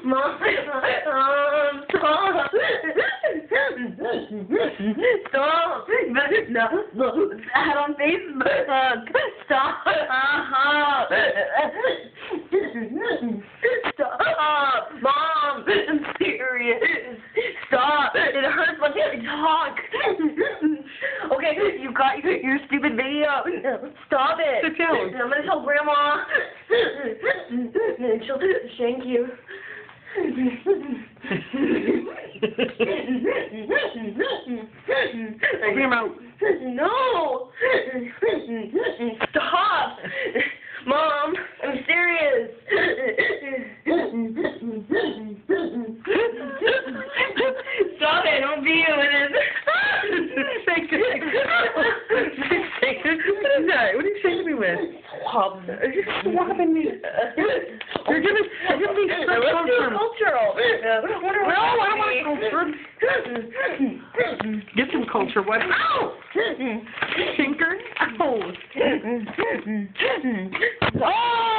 Mom, stop. Stop. No, add on Facebook. Stop. Stop. Mom, I'm serious. Stop. It hurts when I talk. Okay, you got your stupid video. Stop it. Sit down. I'm going to tell Grandma. She'll shank you. Open your mouth. No! Stop! Mom, I'm serious. Stop it, don't be you in it. What is that? What are you shaking me with? You're swabbing me. You're giving me some cultural. No, I don't want culture. Get some culture. What? Ow! Tinker? Ow! Oh!